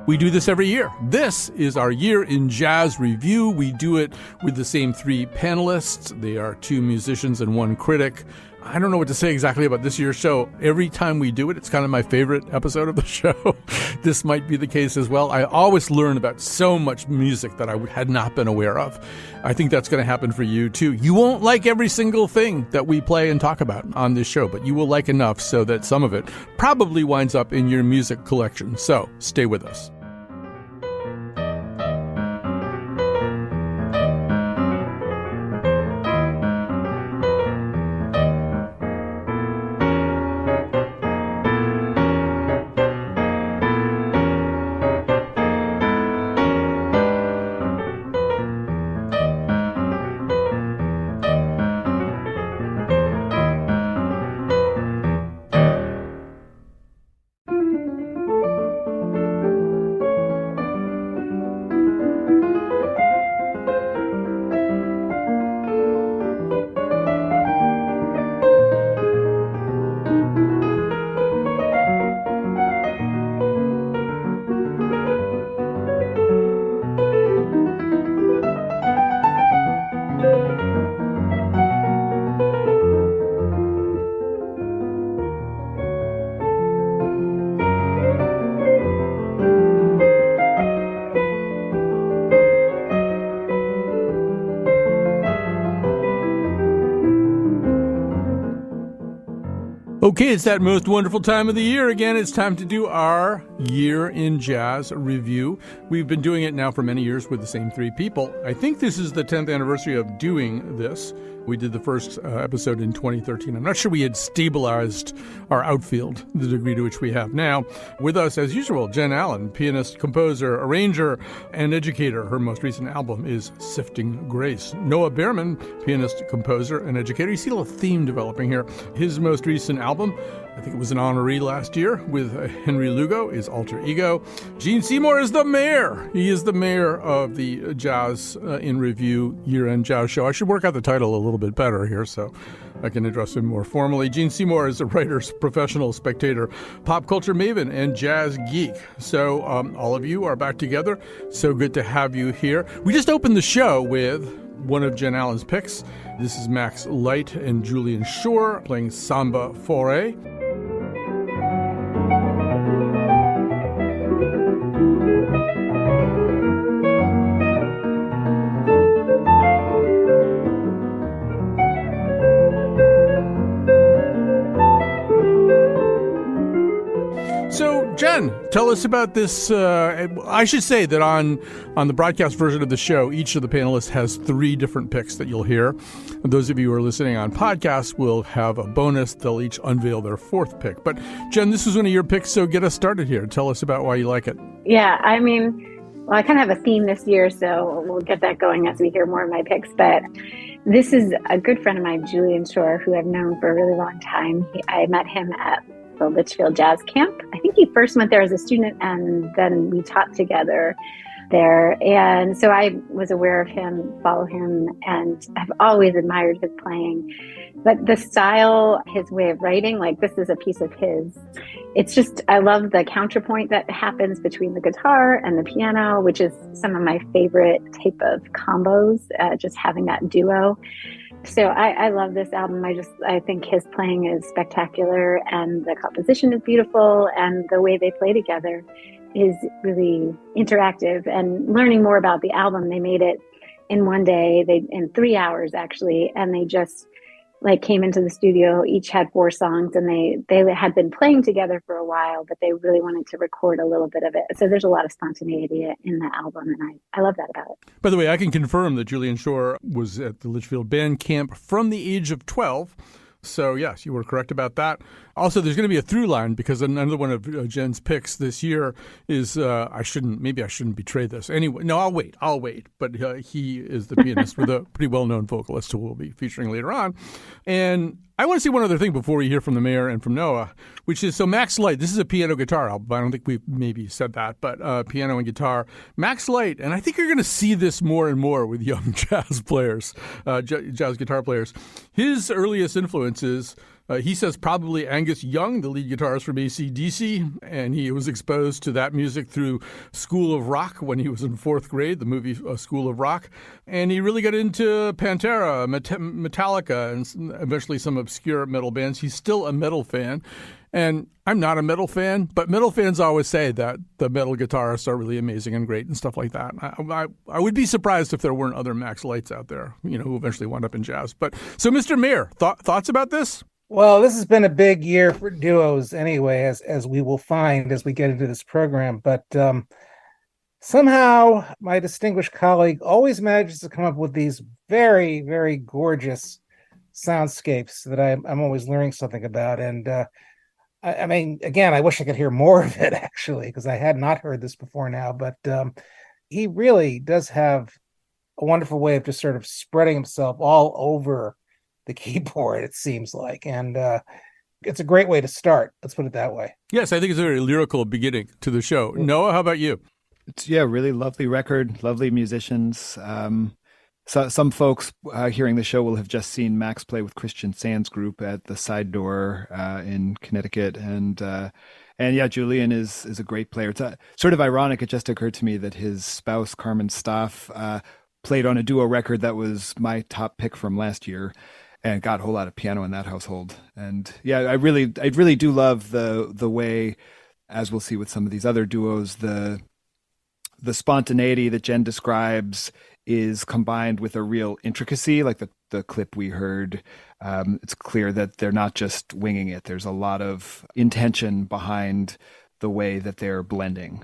We do this every year. This is our Year in Jazz review. We do it with the same three panelists. They are two musicians and one critic. I don't know what to say exactly about this year's show. Every time we do it, it's kind of my favorite episode of the show. This might be the case as well. I always learn about so much music that I had not been aware of. I think that's going to happen for you, too. You won't like every single thing that we play and talk about on this show, but you will like enough so that some of it probably winds up in your music collection. So stay with us. Okay, it's that most wonderful time of the year again. It's time to do our Year in Jazz review. We've been doing it now for many years with the same three people. I think this is the 10th anniversary of doing this. We did the first episode in 2013. I'm not sure we had stabilized our outfield the degree to which we have now. With us, as usual, Jen Allen, pianist, composer, arranger, and educator. Her most recent album is Sifting Grace. Noah Behrman, pianist, composer, and educator. You see a little theme developing here. His most recent album, I think it was an honoree last year with Henry Lugo, is Alter Ego. Gene Seymour is the mayor. He is the mayor of the Jazz in Review year-end jazz show. I should work out the title a little bit better here so I can address him more formally. Gene Seymour is a writer, professional spectator, pop culture maven, and jazz geek. So all of you are back together. So good to have you here. We just opened the show with one of Jen Allen's picks. This is Max Light and Julian Shore playing Samba Foré. So, Jen, tell us about this. I should say that on the broadcast version of the show, each of the panelists has three different picks that you'll hear. And those of you who are listening on podcasts will have a bonus. They'll each unveil their fourth pick. But, Jen, this is one of your picks, so get us started here. Tell us about why you like it. Yeah, I mean, well, I kind of have a theme this year, so we'll get that going as we hear more of my picks. But this is a good friend of mine, Julian Shore, who I've known for a really long time. I met him at the Litchfield Jazz Camp. I think he first went there as a student, and then we taught together there. And so I was aware of him, follow him, and I've always admired his playing. But the style, his way of writing, like this is a piece of his. It's just, I love the counterpoint that happens between the guitar and the piano, which is some of my favorite type of combos, just having that duo. So I love this album. I think his playing is spectacular, and the composition is beautiful, and the way they play together is really interactive. And learning more about the album, they made it in one day, in 3 hours actually, and they just came into the studio, each had 4 songs, and they had been playing together for a while, but they really wanted to record a little bit of it. So there's a lot of spontaneity in the album, and I love that about it. By the way, I can confirm that Julian Shore was at the Litchfield Band Camp from the age of 12. So, yes, you were correct about that. Also, there's going to be a through line because another one of Jen's picks this year is, maybe I shouldn't betray this. Anyway, no, I'll wait. But he is the pianist with a pretty well-known vocalist who we'll be featuring later on. And I want to say one other thing before we hear from the mayor and from Noah, which is, so Max Light, this is a piano-guitar album. I don't think we've maybe said that, but piano and guitar. Max Light, and I think you're going to see this more and more with young jazz players, jazz guitar players. His earliest influences He says probably Angus Young, the lead guitarist from AC/DC, and he was exposed to that music through School of Rock when he was in fourth grade, the movie School of Rock. And he really got into Pantera, Metallica, and eventually some obscure metal bands. He's still a metal fan. And I'm not a metal fan, but metal fans always say that the metal guitarists are really amazing and great and stuff like that. I would be surprised if there weren't other Max Lights out there, who eventually wound up in jazz. But so, Mr. Mayer, thoughts about this? Well, this has been a big year for duos anyway, as we will find as we get into this program. But somehow my distinguished colleague always manages to come up with these very, very gorgeous soundscapes that I'm always learning something about. And I mean, again, I wish I could hear more of it, actually, because I had not heard this before now. But he really does have a wonderful way of just sort of spreading himself all over the keyboard, it seems like. And it's a great way to start. Let's put it that way. Yes, I think it's a very lyrical beginning to the show. Noah, how about you? It's, really lovely record, lovely musicians. So some folks hearing the show will have just seen Max play with Christian Sand's group at the Side Door in Connecticut, and yeah, Julian is a great player. It's sort of ironic. It just occurred to me that his spouse Carmen Staff played on a duo record that was my top pick from last year, and got a whole lot of piano in that household. And yeah, I really do love the way, as we'll see with some of these other duos, the spontaneity that Jen describes is combined with a real intricacy, like the clip we heard. It's clear that they're not just winging it. There's a lot of intention behind the way that they're blending.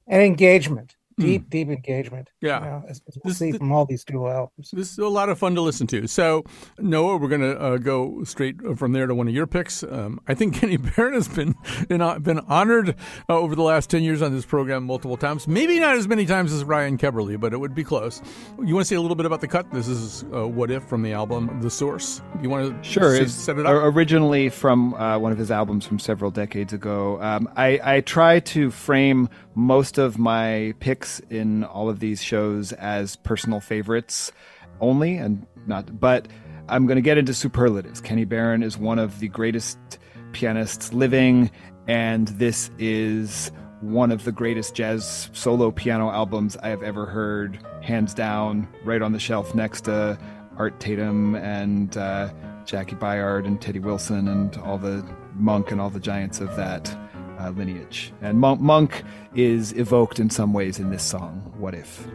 And engagement. Deep engagement. Yeah. As we'll see from all these duo albums. This is a lot of fun to listen to. So, Noah, we're going to go straight from there to one of your picks. I think Kenny Barron has been honored over the last 10 years on this program multiple times. Maybe not as many times as Ryan Keberle, but it would be close. You want to say a little bit about the cut? This is What If from the album The Source. You want to set it up? Originally from one of his albums from several decades ago. I try to frame most of my picks in all of these shows as personal favorites only, and not, but I'm going to get into superlatives. Kenny Barron is one of the greatest pianists living, and this is one of the greatest jazz solo piano albums I have ever heard, hands down, right on the shelf next to Art Tatum and Jackie Byard and Teddy Wilson and all the Monk and all the giants of that lineage. And Monk is evoked in some ways in this song, What If?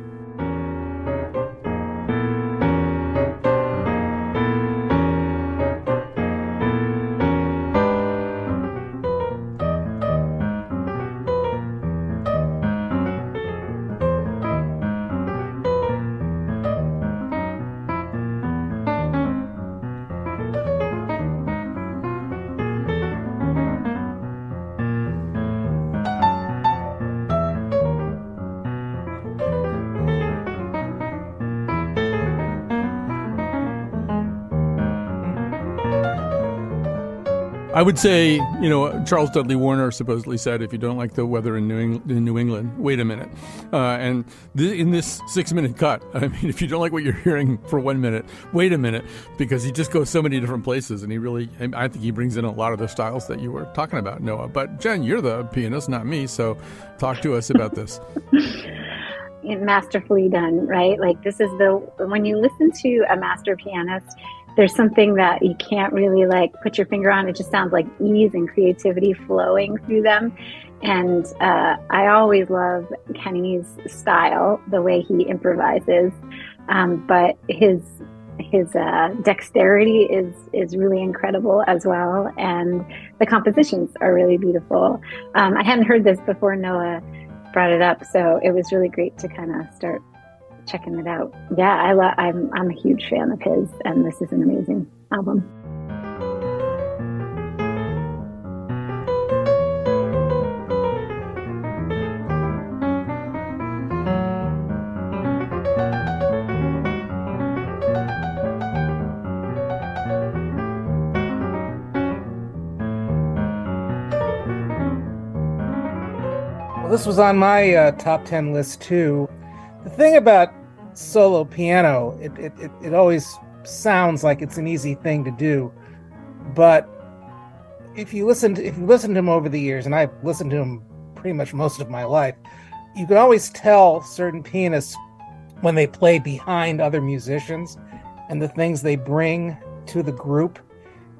I would say, Charles Dudley Warner supposedly said, if you don't like the weather in New England, wait a minute. And in this 6-minute cut, I mean, if you don't like what you're hearing for 1 minute, wait a minute, because he just goes so many different places, and I think he brings in a lot of the styles that you were talking about, Noah. But Jen, you're the pianist, not me, so talk to us about this. Masterfully done, right? Like, this is when you listen to a master pianist, there's something that you can't really put your finger on. It just sounds like ease and creativity flowing through them. And I always love Kenny's style, the way he improvises. But his dexterity is really incredible as well. And the compositions are really beautiful. I hadn't heard this before Noah brought it up, so it was really great to kind of start checking it out. Yeah, I'm a huge fan of his, and this is an amazing album. Well, this was on my top 10 list too. The thing about solo piano, it always sounds like it's an easy thing to do, but if you listen to him over the years, and I've listened to him pretty much most of my life, you can always tell certain pianists when they play behind other musicians and the things they bring to the group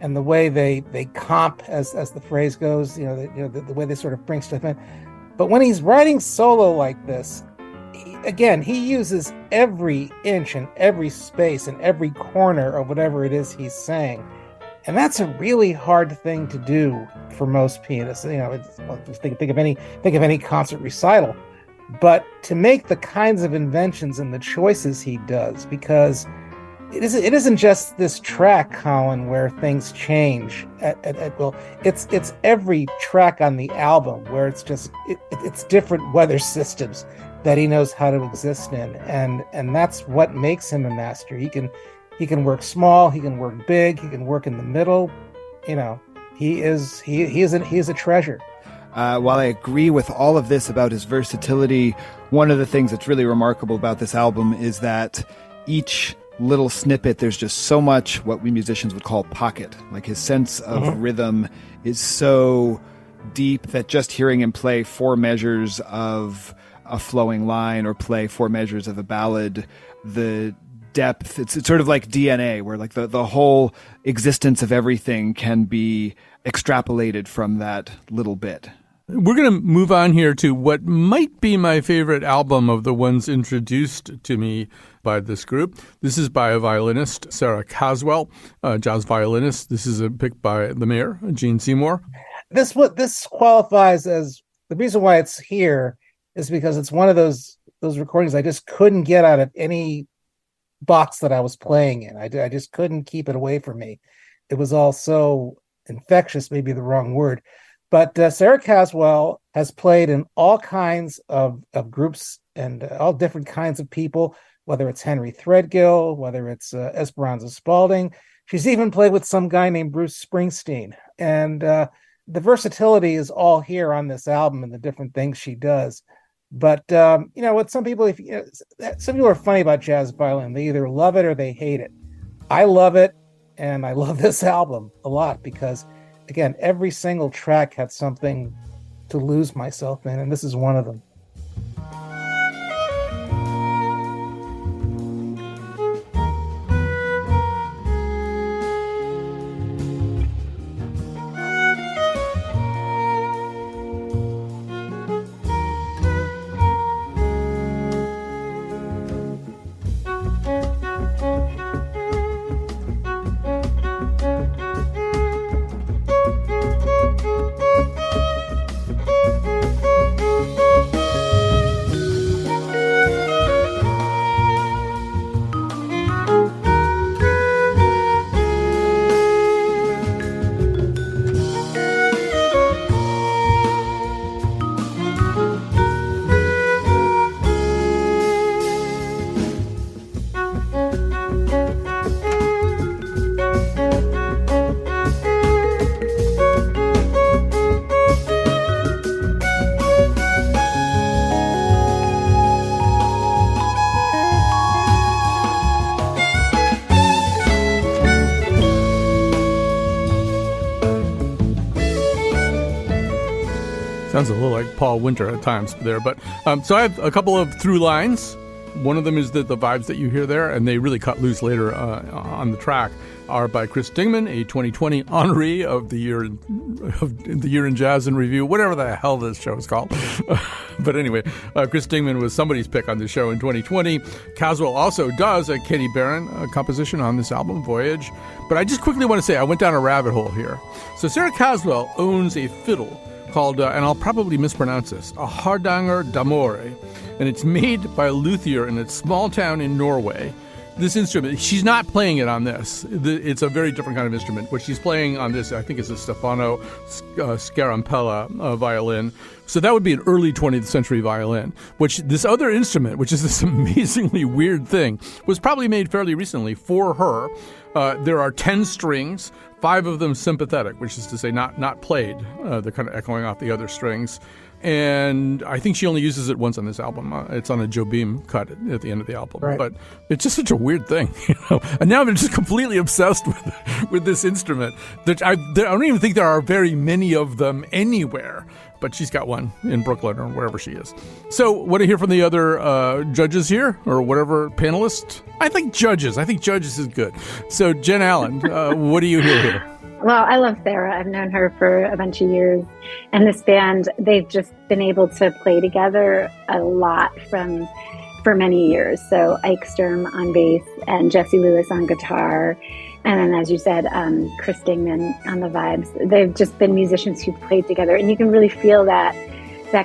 and the way they comp, as the phrase goes, the way they sort of bring stuff in. But when he's writing solo like this, he uses every inch and every space and every corner of whatever it is he's saying. And that's a really hard thing to do for most pianists. Think of any concert recital. But to make the kinds of inventions and the choices he does, because it isn't just this track, Colin, where things change at will. It's every track on the album where it's different weather systems that he knows how to exist in, and that's what makes him a master. He can work small, he can work big, he can work in the middle. He is a treasure. While I agree with all of this about his versatility, one of the things that's really remarkable about this album is that each little snippet, there's just so much what we musicians would call pocket. Like his sense of rhythm is so deep that just hearing him play 4 measures of a flowing line or play 4 measures of a ballad, the depth, it's sort of like DNA, where like the whole existence of everything can be extrapolated from that little bit. We're going to move on here to what might be my favorite album of the ones introduced to me by this group. This is by a violinist, Sarah Caswell, jazz violinist. This is a pick by the mayor, Gene Seymour. This qualifies as, the reason why it's here is because it's one of those recordings I just couldn't get out of any box that I was playing in. I just couldn't keep it away from me. It was all so infectious, maybe the wrong word. But Sarah Caswell has played in all kinds of groups and all different kinds of people, whether it's Henry Threadgill, whether it's Esperanza Spalding. She's even played with some guy named Bruce Springsteen. And the versatility is all here on this album and the different things she does. But, what some people are funny about jazz violin. They either love it or they hate it. I love it, and I love this album a lot because, again, every single track had something to lose myself in, and this is one of them. Sounds a little like Paul Winter at times there. But so I have a couple of through lines. One of them is that the vibes that you hear there, and they really cut loose later on the track, are by Chris Dingman, a 2020 honoree of the year in Jazz in Review, whatever the hell this show is called. But anyway, Chris Dingman was somebody's pick on the show in 2020. Caswell also does a Kenny Barron composition on this album, Voyage. But I just quickly want to say I went down a rabbit hole here. So Sarah Caswell owns a fiddle called, and I'll probably mispronounce this, a Hardanger d'Amore, and it's made by a luthier in a small town in Norway. This instrument, she's not playing it on this. It's a very different kind of instrument. What she's playing on this, I think, is a Stefano Scarampella violin. So that would be an early 20th century violin, which this other instrument, which is this amazingly weird thing, was probably made fairly recently for her. There are 10 strings, 5 of them sympathetic, which is to say not played. They're kind of echoing off the other strings. and I think she only uses it once on this album. It's on a Joe Beam cut at the end of the album. Right. But it's just such a weird thing, And now I'm just completely obsessed with this instrument. That I don't even think there are very many of them anywhere. But she's got one in Brooklyn or wherever she is. So what do you hear from the other judges here, or whatever panelists? I think judges is good. So Jen Allen, what do you hear here? Well, I love Sarah. I've known her for a bunch of years. And this band, they've just been able to play together a lot for many years. So Ike Sturm on bass and Jesse Lewis on guitar. And then, as you said, Chris Dingman on the vibes. They've just been musicians who've played together. And you can really feel that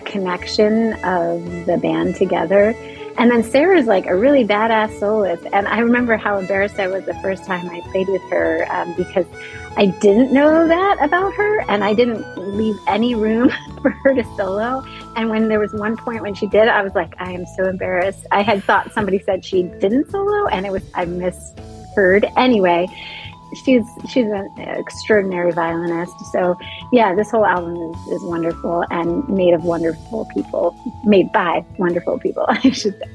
connection of the band together. And then Sarah's like a really badass soloist. And I remember how embarrassed I was the first time I played with her because I didn't know that about her. And I didn't leave any room for her to solo. And when there was one point when she did, I was like, I am so embarrassed. I had thought somebody said she didn't solo, and I misheard. Anyway, she's an extraordinary violinist. So yeah, this whole album is wonderful and made by wonderful people, I should say.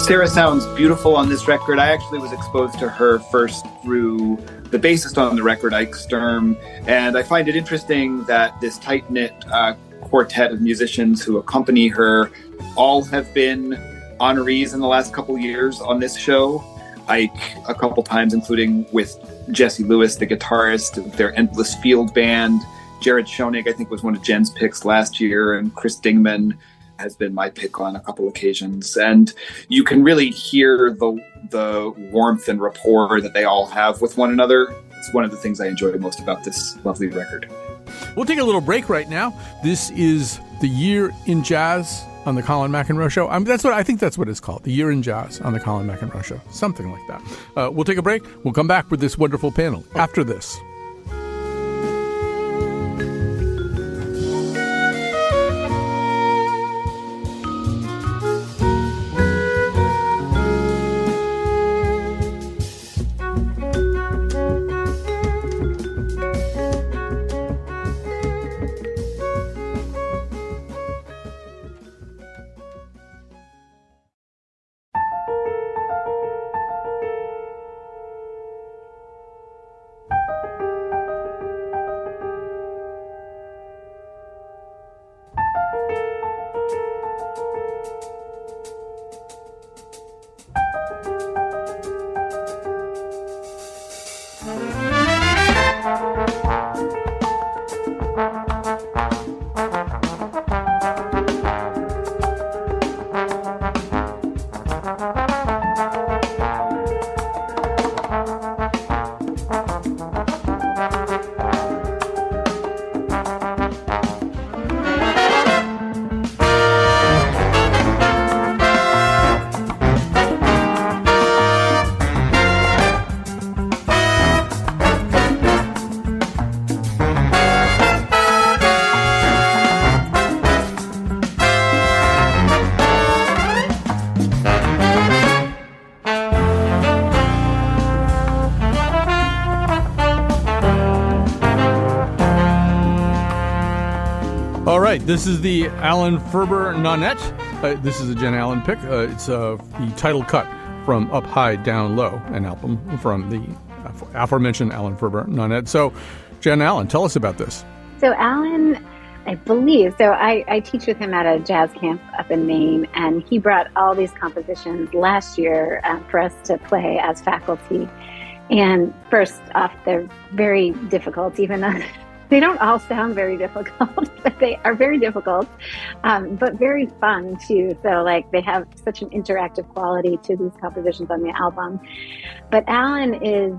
Sarah sounds beautiful on this record. I actually was exposed to her first through the bassist on the record, Ike Sturm, and I find it interesting that this tight-knit quartet of musicians who accompany her all have been honorees in the last couple of years on this show. Ike a couple times, including with Jesse Lewis, the guitarist, their Endless Field band. Jared Schoenig, I think, was one of Jen's picks last year, and Chris Dingman has been my pick on a couple occasions. And you can really hear the warmth and rapport that they all have with one another. It's one of the things I enjoy most about this lovely record. We'll take a little break right now. This is The Year in Jazz on the Colin McEnroe Show. I think that's what it's called, The Year in Jazz on the Colin McEnroe Show. Something like that. We'll take a break. We'll come back with this wonderful panel after this. All right, this is the Alan Ferber Nonette. This is a Jen Allen pick. It's the title cut from Up High, Down Low, an album from the aforementioned Alan Ferber Nonette. So, Jen Allen, tell us about this. So Alan, I believe, I teach with him at a jazz camp up in Maine, and he brought all these compositions last year for us to play as faculty. And first off, they're very difficult, even though they don't all sound very difficult, but they are very difficult, but very fun too. So they have such an interactive quality to these compositions on the album. But Alan is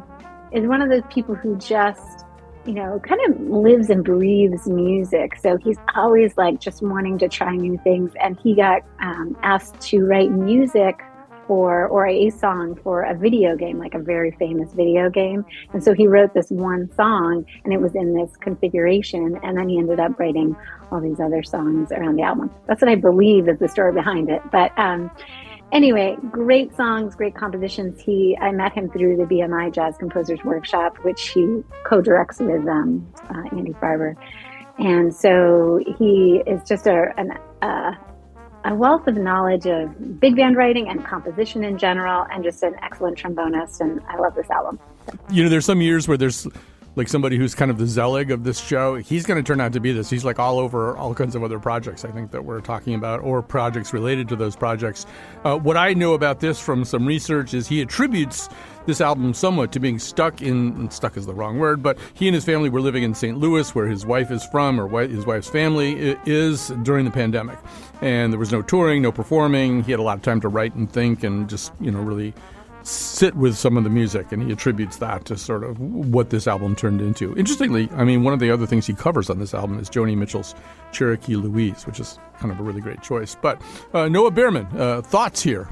one of those people who just, kind of lives and breathes music. So he's always just wanting to try new things. And he got asked to write music or a song for a video game, like a very famous video game. And so he wrote this one song, and it was in this configuration, and then he ended up writing all these other songs around the album. That's what I believe is the story behind it. But anyway, great songs, great compositions. I met him through the BMI Jazz Composers Workshop, which he co-directs with Andy Farber. And so he is just a wealth of knowledge of big band writing and composition in general, and just an excellent trombonist. And I love this album. You know, there's some years where there's like somebody who's kind of the Zelig of this show. He's going to turn out to be this. He's like all over all kinds of other projects, I think, that we're talking about, or projects related to those projects. What I know about this from some research is he attributes this album somewhat to being stuck is the wrong word, but he and his family were living in St. Louis, where his wife is from, or his wife's family is, during the pandemic. And there was no touring, no performing. He had a lot of time to write and think and just, really sit with some of the music, and he attributes that to sort of what this album turned into. Interestingly, I mean, one of the other things he covers on this album is Joni Mitchell's Cherokee Louise, which is kind of a really great choice. But Noah Behrman, thoughts here?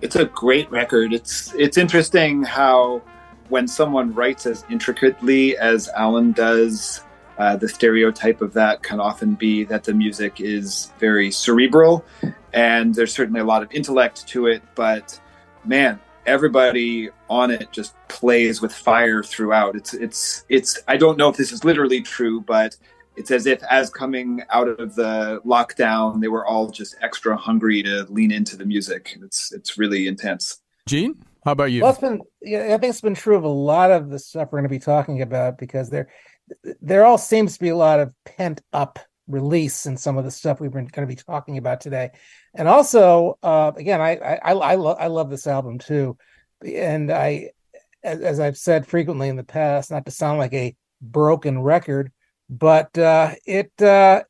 It's a great record. It's interesting how when someone writes as intricately as Alan does, the stereotype of that can often be that the music is very cerebral, and there's certainly a lot of intellect to it, but man, everybody on it just plays with fire throughout. It's I don't know if this is literally true, but it's as if, as coming out of the lockdown, they were all just extra hungry to lean into the music. It's really intense. Gene, how about you? Well, I think it's been true of a lot of the stuff we're going to be talking about, because there all seems to be a lot of pent up release in some of the stuff we've been going to be talking about today. And also, again, I love this album too. And as I've said frequently in the past, not to sound like a broken record, but there's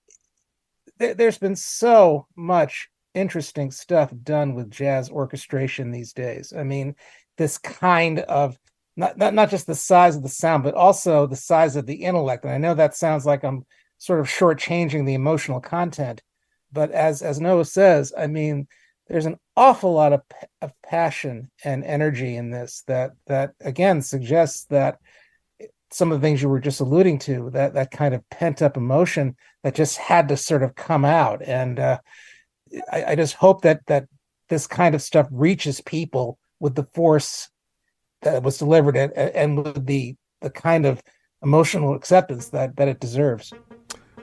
been so much interesting stuff done with jazz orchestration these days. I mean, this kind of not just the size of the sound, but also the size of the intellect. And I know that sounds like I'm sort of shortchanging the emotional content, but as Noah says, I mean, there's an awful lot of passion and energy in this that again suggests that some of the things you were just alluding to, that kind of pent up emotion that just had to sort of come out. And I just hope that this kind of stuff reaches people with the force that was delivered and with the kind of emotional acceptance that it deserves.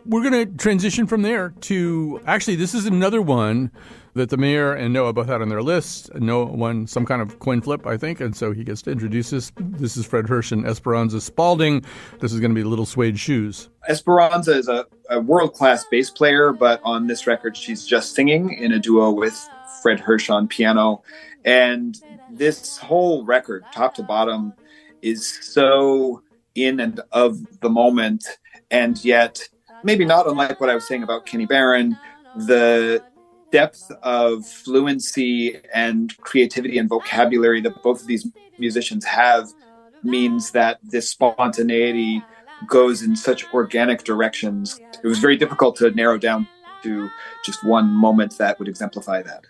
We're going to transition from there to, actually, this is another one that the mayor and Noah both had on their list. Noah won some kind of coin flip, I think, and so he gets to introduce this. This is Fred Hirsch and Esperanza Spalding. This is going to be Little Suede Shoes. Esperanza is a world-class bass player, but on this record, she's just singing in a duo with Fred Hirsch on piano. And this whole record, top to bottom, is so in and of the moment, and yet maybe not unlike what I was saying about Kenny Barron, the depth of fluency and creativity and vocabulary that both of these musicians have means that this spontaneity goes in such organic directions. It was very difficult to narrow down to just one moment that would exemplify that.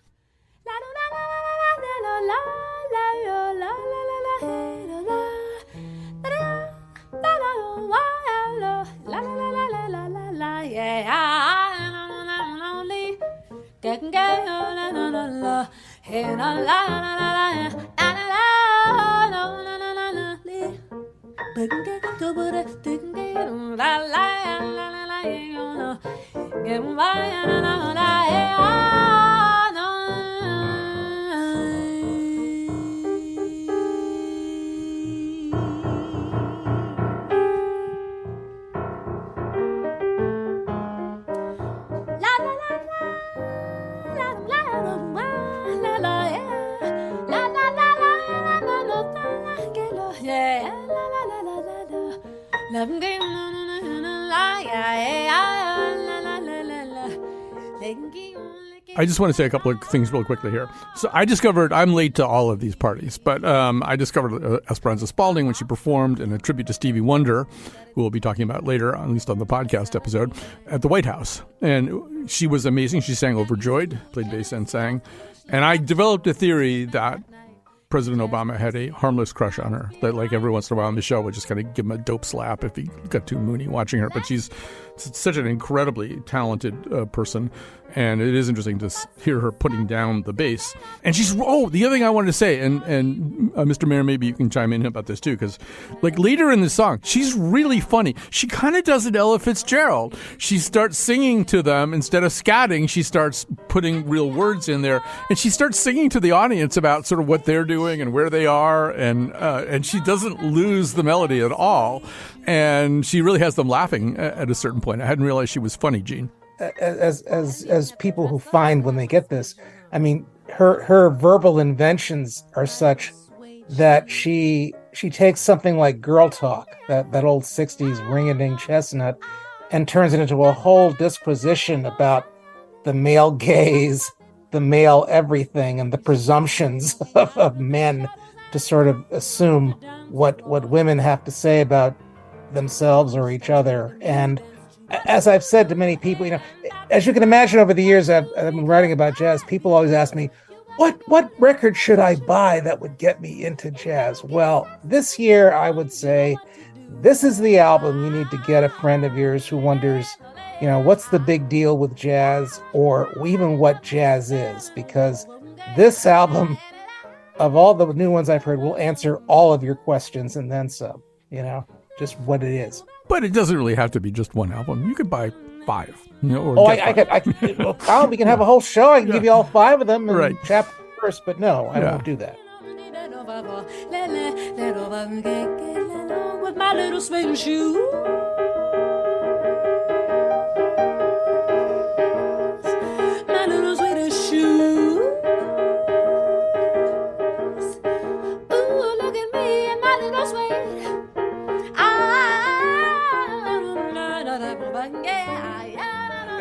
I just want to say a couple of things real quickly here. So I'm late to all of these parties, but I discovered Esperanza Spalding when she performed in a tribute to Stevie Wonder, who we'll be talking about later, at least on the podcast episode, at the White House. And she was amazing. She sang Overjoyed, played bass and sang. And I developed a theory that President Obama had a harmless crush on her, that like every once in a while Michelle would just kind of give him a dope slap if he got too moony watching her. But she's such an incredibly talented person, and it is interesting to hear her putting down the bass. And the other thing I wanted to say, and Mr. Mayer, maybe you can chime in about this too, because like later in the song, she's really funny. She kind of does an Ella Fitzgerald. She starts singing to them instead of scatting. She starts putting real words in there, and she starts singing to the audience about sort of what they're doing and where they are, and she doesn't lose the melody at all, and she really has them laughing at a certain point. I hadn't realized she was funny, Gene. As people who find when they get this, I mean, her verbal inventions are such that she takes something like Girl Talk, that old 60s ring-a-ding chestnut, and turns it into a whole disquisition about the male gaze, the male everything, and the presumptions of men to sort of assume what women have to say about themselves or each other. And as I've said to many people, as you can imagine, over the years I've been writing about jazz, people always ask me, what record should I buy that would get me into jazz? Well, this year I would say, this is the album you need to get a friend of yours who wonders, what's the big deal with jazz, or even what jazz is, because this album, of all the new ones I've heard, will answer all of your questions and then some, just what it is. But it doesn't really have to be just one album. You could buy 5. I could. Well, Colin, we can have a whole show. I can give you all 5 of them, right? Chapter first. But no, I won't do that. With my little swing shoes, my little sweet shoes. Ooh, look at me and my little suede.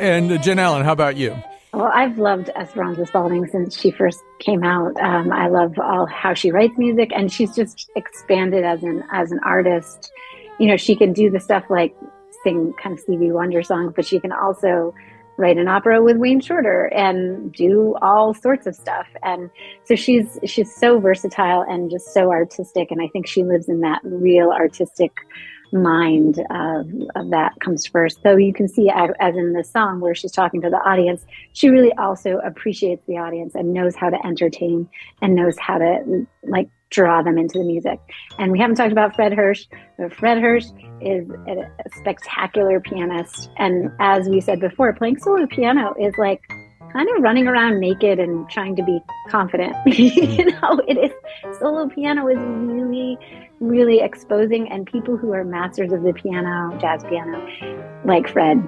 And Jen Allen, how about you? Well, I've loved Esperanza Spalding since she first came out. I love how she writes music, and she's just expanded as an artist. She can do the stuff like sing kind of Stevie Wonder songs, but she can also write an opera with Wayne Shorter and do all sorts of stuff. And so she's so versatile and just so artistic. And I think she lives in that real artistic mind of that comes first. So you can see, as in this song where she's talking to the audience, she really also appreciates the audience and knows how to entertain and knows how to draw them into the music. And we haven't talked about Fred Hirsch, but Fred Hirsch is a spectacular pianist. And as we said before, playing solo piano is like kind of running around naked and trying to be confident. It is. Solo piano is really, really exposing, and people who are masters of the piano, jazz piano, like Fred,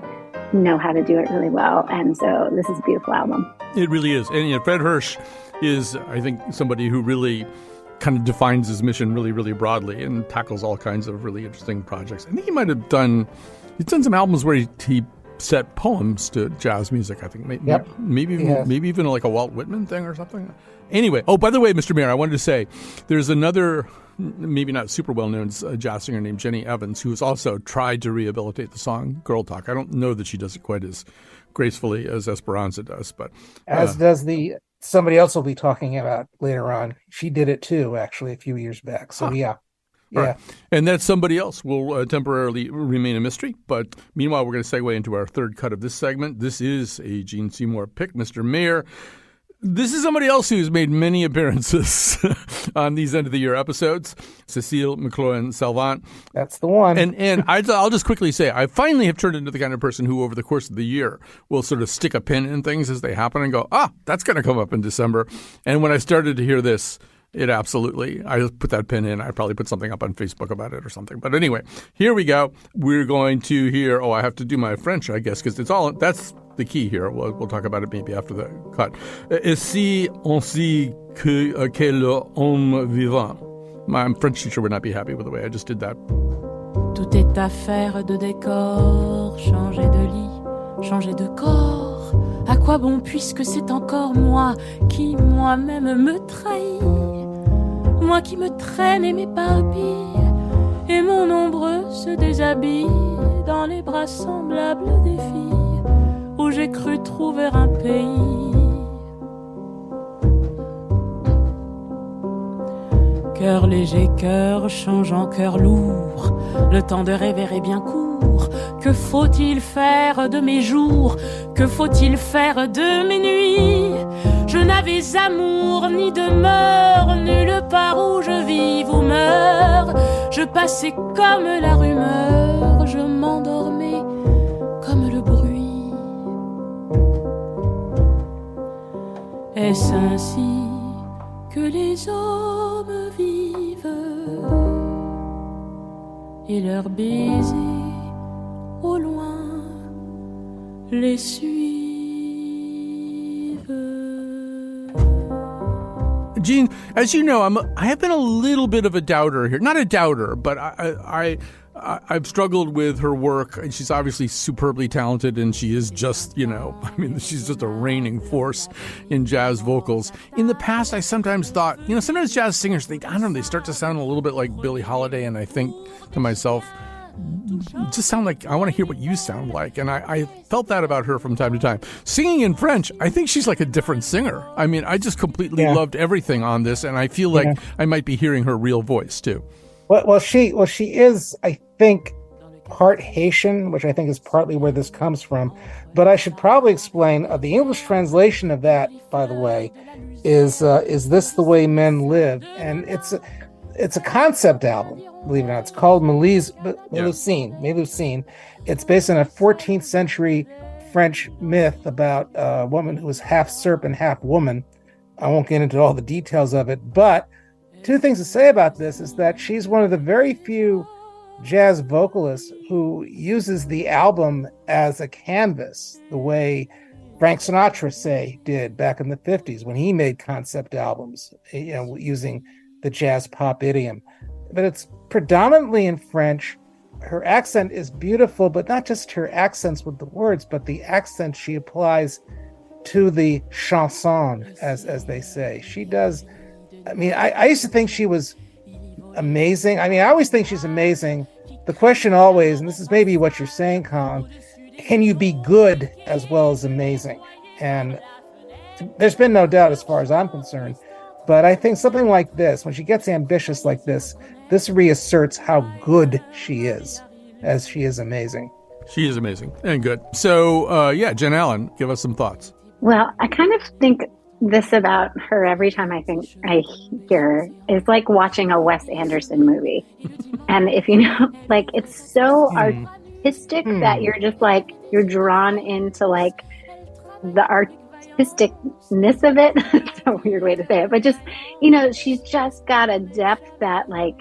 know how to do it really well. And so this is a beautiful album. It really is. And Fred Hirsch is, I think, somebody who really kind of defines his mission really, really broadly and tackles all kinds of really interesting projects. I think he might have done some albums where he set poems to jazz music, I think. Maybe even like a Walt Whitman thing or something. Anyway, by the way, Mr. Mayer, I wanted to say there's another, maybe not super well-known jazz singer named Jenny Evans, who has also tried to rehabilitate the song Girl Talk. I don't know that she does it quite as gracefully as Esperanza does, but as does somebody else we'll be talking about later on. She did it too, actually, a few years back. So yeah. Right. And that somebody else will temporarily remain a mystery. But meanwhile, we're going to segue into our third cut of this segment. This is a Gene Seymour pick, Mr. Mayer. This is somebody else who's made many appearances on these end-of-the-year episodes, Cécile McLorin-Salvant. That's the one. And I'll just quickly say, I finally have turned into the kind of person who, over the course of the year, will sort of stick a pin in things as they happen and go, that's going to come up in December. And when I started to hear this, I just put that pin in. I probably put something up on Facebook about it or something. But anyway, here we go. We're going to hear, I have to do my French, I guess, because that's the key here. We'll talk about it maybe after the cut. Et si on dit que l'homme vivant. My French teacher would not be happy with the way I just did that. Tout est affaire de décor, changer de lit, changer de corps. À quoi bon puisque c'est encore moi qui moi-même me trahis, moi qui me traîne et m'éparpille, et mon ombre se déshabille dans les bras semblables des filles où j'ai cru trouver un pays. Cœur léger, cœur changeant, cœur lourd, le temps de rêver est bien court. Que faut-il faire de mes jours? Que faut-il faire de mes nuits? Je n'avais amour ni demeure, nulle part où je vive ou meure. Je passais comme la rumeur, je m'endormais comme le bruit. Est-ce ainsi que les hommes vivent et leurs baisers au loin les suivent? Gene, as you know, I have been a little bit of a doubter here. Not a doubter, but I've struggled with her work. And she's obviously superbly talented, and she is just, she's just a reigning force in jazz vocals. In the past, I sometimes thought, sometimes jazz singers, they start to sound a little bit like Billie Holiday, and I think to myself, just sound like I want to hear what you sound like. And I felt that about her from time to time. Singing in French, I think she's like a different singer. I mean, I just completely loved everything on this, and I feel like I might be hearing her real voice too. Well, she is, I think, part Haitian, which I think is partly where this comes from. But I should probably explain the English translation of that, by the way, is This the Way Men Live? And it's a concept album, believe it or not. It's called Melusine. It's based on a 14th century French myth about a woman who was half serpent, half woman. I won't get into all the details of it, but two things to say about this is that she's one of the very few jazz vocalists who uses the album as a canvas, the way Frank Sinatra, did back in the 50s when he made concept albums, using the jazz pop idiom. But it's predominantly in French. Her accent is beautiful, but not just her accents with the words, but the accent she applies to the chanson, as they say. She does. I mean, I used to think she was amazing. I mean, I always think she's amazing. The question always, and this is maybe what you're saying, Colin, can you be good as well as amazing? And there's been no doubt as far as I'm concerned. But I think something like this, when she gets ambitious like this reasserts how good she is, as she is amazing. She is amazing and good. So, Jen Allen, give us some thoughts. Well, I kind of think this about her every time I hear her is like watching a Wes Anderson movie. And if like, it's so artistic that you're just like, you're drawn into like the artisticness of it. It's a weird way to say it, but just, she's just got a depth that like,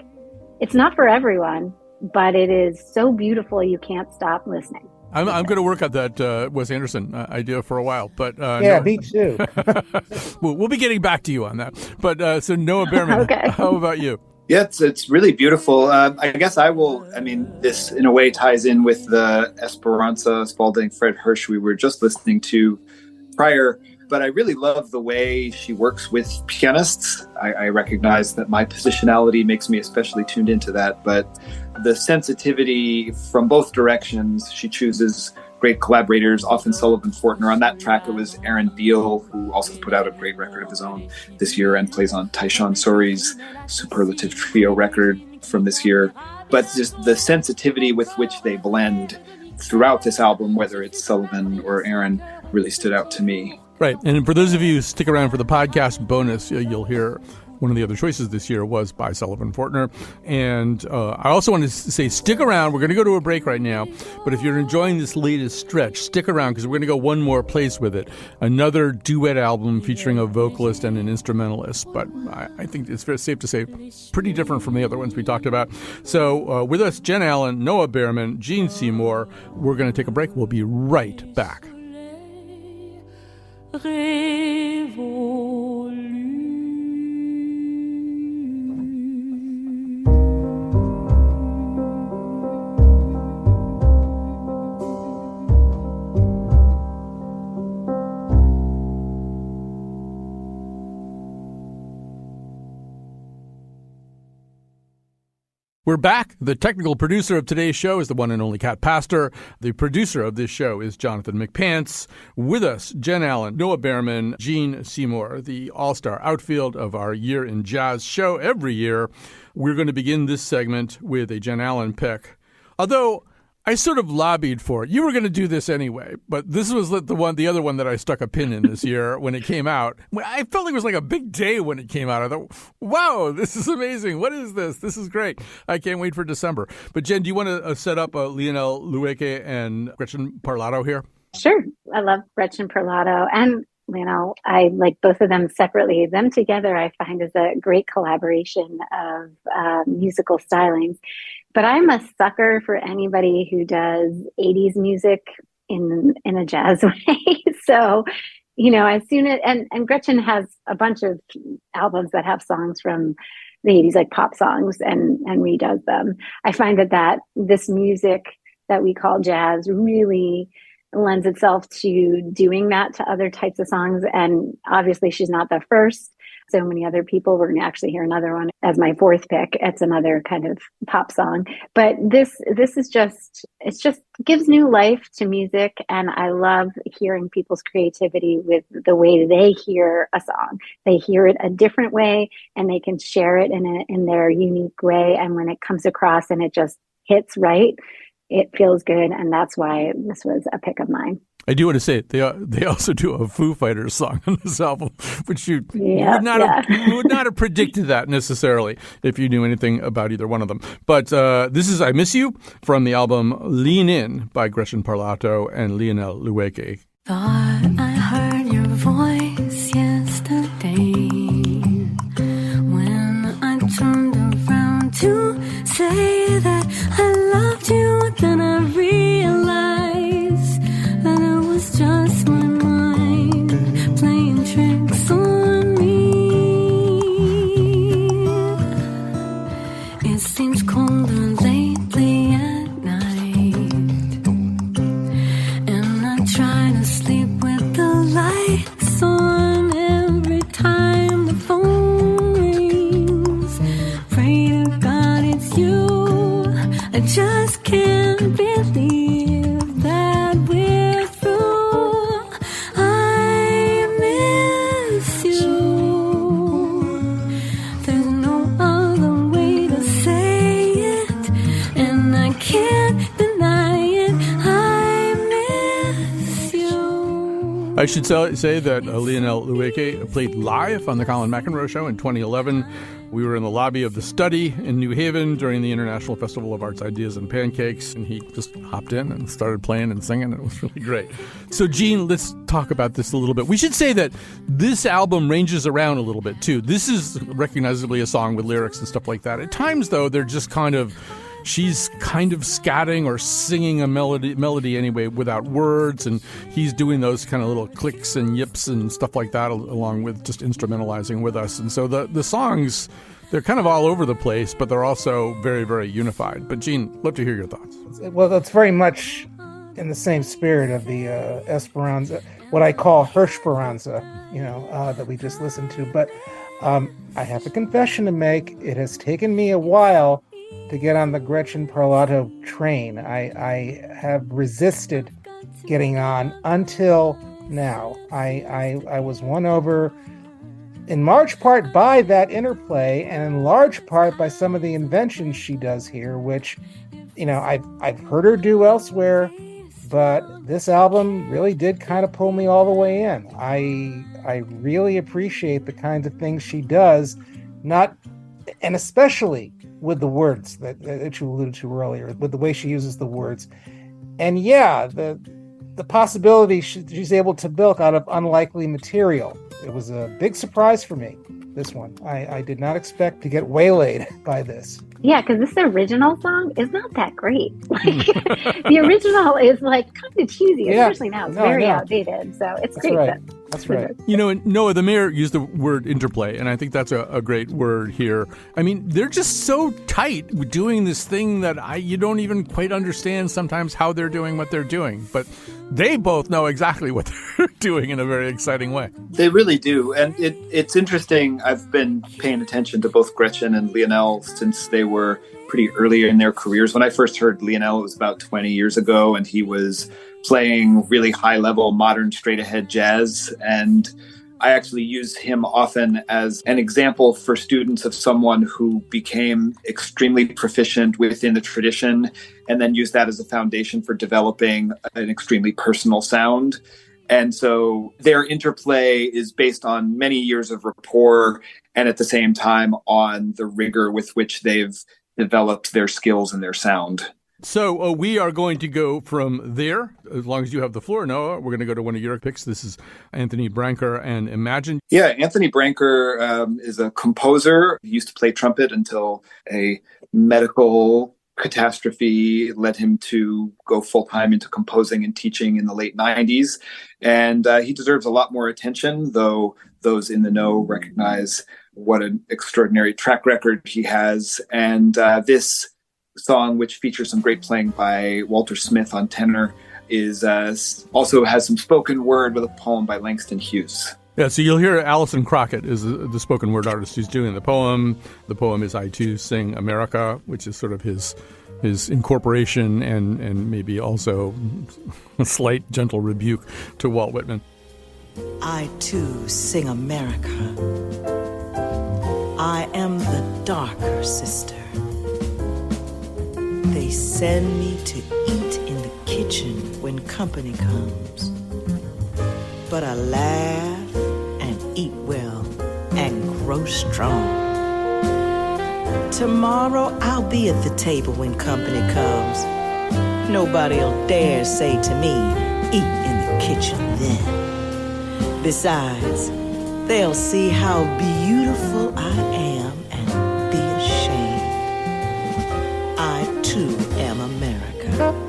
it's not for everyone, but it is so beautiful you can't stop listening. I'm going to work on that Wes Anderson idea for a while, but me too. we'll be getting back to you on that. But so Noah Behrman, okay. How about you? Yeah, it's really beautiful. I guess this in a way ties in with the Esperanza Spalding Fred Hirsch we were just listening to prior. But I really love the way she works with pianists. I recognize that my positionality makes me especially tuned into that, but the sensitivity from both directions, she chooses great collaborators, often Sullivan Fortner. On that track, it was Aaron Beale, who also put out a great record of his own this year and plays on Tyshawn Sori's Superlative Trio record from this year. But just the sensitivity with which they blend throughout this album, whether it's Sullivan or Aaron, really stood out to me. Right. And for those of you who stick around for the podcast bonus, you'll hear one of the other choices this year was by Sullivan Fortner. And I also want to say, stick around. We're going to go to a break right now. But if you're enjoying this latest stretch, stick around because we're going to go one more place with it. Another duet album featuring a vocalist and an instrumentalist. But I think it's very safe to say pretty different from the other ones we talked about. So with us, Jen Allen, Noah Behrman, Gene Seymour. We're going to take a break. We'll be right back. We're back. The technical producer of today's show is the one and only Kat Pastor. The producer of this show is Jonathan McPants. With us, Jen Allen, Noah Behrman, Gene Seymour, the all-star outfield of our Year in Jazz show every year. We're going to begin this segment with a Jen Allen pick. Although I sort of lobbied for it. You were going to do this anyway, but this was the other one that I stuck a pin in this year when it came out. I felt like it was like a big day when it came out. I thought, wow, this is amazing. What is this? This is great. I can't wait for December. But Jen, do you want to set up Lionel Lueke and Gretchen Parlato here? Sure. I love Gretchen Parlato and Lionel. I like both of them separately. Them together, I find, is a great collaboration of musical stylings. But I'm a sucker for anybody who does 80s music in a jazz way. So, as soon as, and Gretchen has a bunch of albums that have songs from the 80s, like pop songs, and redoes them. I find that this music that we call jazz really lends itself to doing that to other types of songs. And obviously she's not the first. So many other people. We're going to actually hear another one as my fourth pick. It's another kind of pop song. But this is it just gives new life to music. And I love hearing people's creativity with the way they hear a song. They hear it a different way and they can share it in their unique way. And when it comes across and it just hits right, it feels good. And that's why this was a pick of mine. I do want to say they also do a Foo Fighters song on this album, which you would not have predicted that necessarily if you knew anything about either one of them. But this is I Miss You from the album Lean In by Gretchen Parlato and Lionel Lueke. Thought I heard your voice yesterday when I turned around to say that I loved you. Then I realized that it was just my mind playing tricks on me. It seems colder lately at night, and I try to sleep with the lights on every time the phone rings. Pray to God it's you. I just can't believe that we're through. I miss you. There's no other way to say it, and I can't deny it. I miss you. I should say that Lionel Lueke played live on the Colin McEnroe show in 2011. We were in the lobby of the Study in New Haven during the International Festival of Arts, Ideas, and Pancakes, and he just hopped in and started playing and singing. It was really great. So, Gene, let's talk about this a little bit. We should say that this album ranges around a little bit, too. This is recognizably a song with lyrics and stuff like that. At times, though, they're just she's kind of scatting or singing a melody anyway without words, and he's doing those kind of little clicks and yips and stuff like that along with just instrumentalizing with us. And so the songs, they're kind of all over the place, but they're also very, very unified. But Gene, love to hear your thoughts. Well, that's very much in the same spirit of the Esperanza, what I call Hirschperanza, that we just listened to. But I have a confession to make. It has taken me a while to get on the Gretchen Parlato train. I have resisted getting on until now. I was won over in large part by that interplay and in large part by some of the inventions she does here, which, I've heard her do elsewhere, but this album really did kind of pull me all the way in. I really appreciate the kinds of things she does, and especially with the words that you alluded to earlier, with the way she uses the words. And the possibility she's able to milk out of unlikely material. It was a big surprise for me, this one. I did not expect to get waylaid by this. Yeah, because this original song is not that great. The original is kind of cheesy, especially now. It's very outdated. So it's great. Right. That's right. You know, Noah, the mayor used the word interplay, and I think that's a great word here. I mean, they're just so tight with doing this thing that you don't even quite understand sometimes how they're doing what they're doing. But they both know exactly what they're doing in a very exciting way. They really do. And it's interesting. I've been paying attention to both Gretchen and Lionel since they were pretty early in their careers. When I first heard Lionel, it was about 20 years ago, and he was playing really high-level modern straight-ahead jazz. And I actually use him often as an example for students of someone who became extremely proficient within the tradition and then used that as a foundation for developing an extremely personal sound. And so their interplay is based on many years of rapport and at the same time on the rigor with which they've developed their skills and their sound. So we are going to go from there. As long as you have the floor, Noah, we're going to go to one of your picks. This is Anthony Branker and Imagine. Yeah, Anthony Branker is a composer. He used to play trumpet until a medical catastrophe led him to go full-time into composing and teaching in the late 90s. And he deserves a lot more attention, though those in the know recognize what an extraordinary track record he has. And this song, which features some great playing by Walter Smith on tenor, is also has some spoken word with a poem by Langston Hughes. Yeah, so you'll hear Alison Crockett is the spoken word artist who's doing the poem. The poem is I Too Sing America, which is sort of his incorporation and maybe also a slight gentle rebuke to Walt Whitman. I too sing America. I am the darker sister. They send me to eat in the kitchen when company comes. But I laugh and eat well and grow strong. Tomorrow I'll be at the table when company comes. Nobody'll dare say to me, eat in the kitchen then. Besides, they'll see how beautiful I am and be ashamed. I too am America.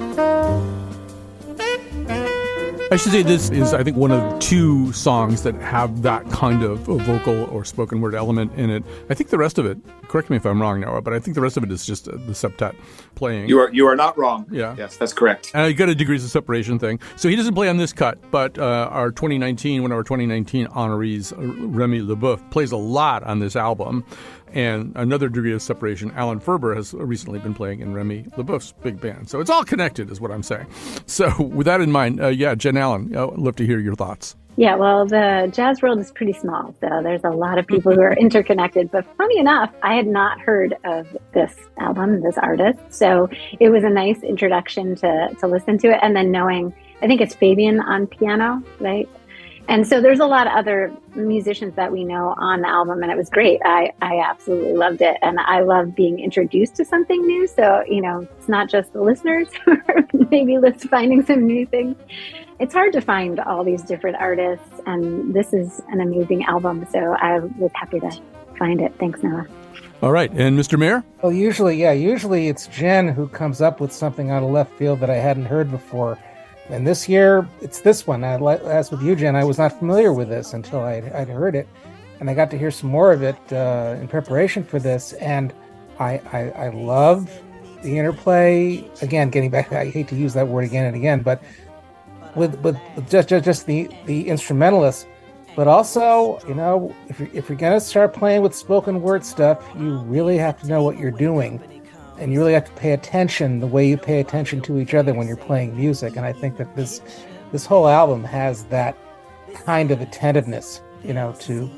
I should say this is, I think, one of two songs that have that kind of a vocal or spoken word element in it. I think the rest of it, correct me if I'm wrong, Noah, but I think the rest of it is just the septet playing. You are not wrong. Yeah. Yes, that's correct. And I got a degrees of separation thing. So he doesn't play on this cut, but one of our 2019 honorees, Remy LeBoeuf, plays a lot on this album. And another degree of separation, Alan Ferber has recently been playing in Remy LeBoeuf's big band. So it's all connected is what I'm saying. So with that in mind, Jen Allen, I'd love to hear your thoughts. Yeah, well, the jazz world is pretty small, so there's a lot of people who are interconnected. But funny enough, I had not heard of this album, this artist. So it was a nice introduction to listen to it. And then knowing, I think it's Fabian on piano, right? And so there's a lot of other musicians that we know on the album, and it was great. I absolutely loved it. And I love being introduced to something new. So, it's not just the listeners who are maybe finding some new things. It's hard to find all these different artists, and this is an amazing album. So I was happy to find it. Thanks, Noah. All right. And Mr. Mayor? Well, usually it's Jen who comes up with something out of left field that I hadn't heard before. And this year, it's this one. As with you, Jen, I was not familiar with this until I'd heard it. And I got to hear some more of it in preparation for this. And I love the interplay. Again, getting back, I hate to use that word again and again, but with just the instrumentalists. But also, if you're going to start playing with spoken word stuff, you really have to know what you're doing. And you really have to pay attention the way you pay attention to each other when you're playing music. And I think that this whole album has that kind of attentiveness, to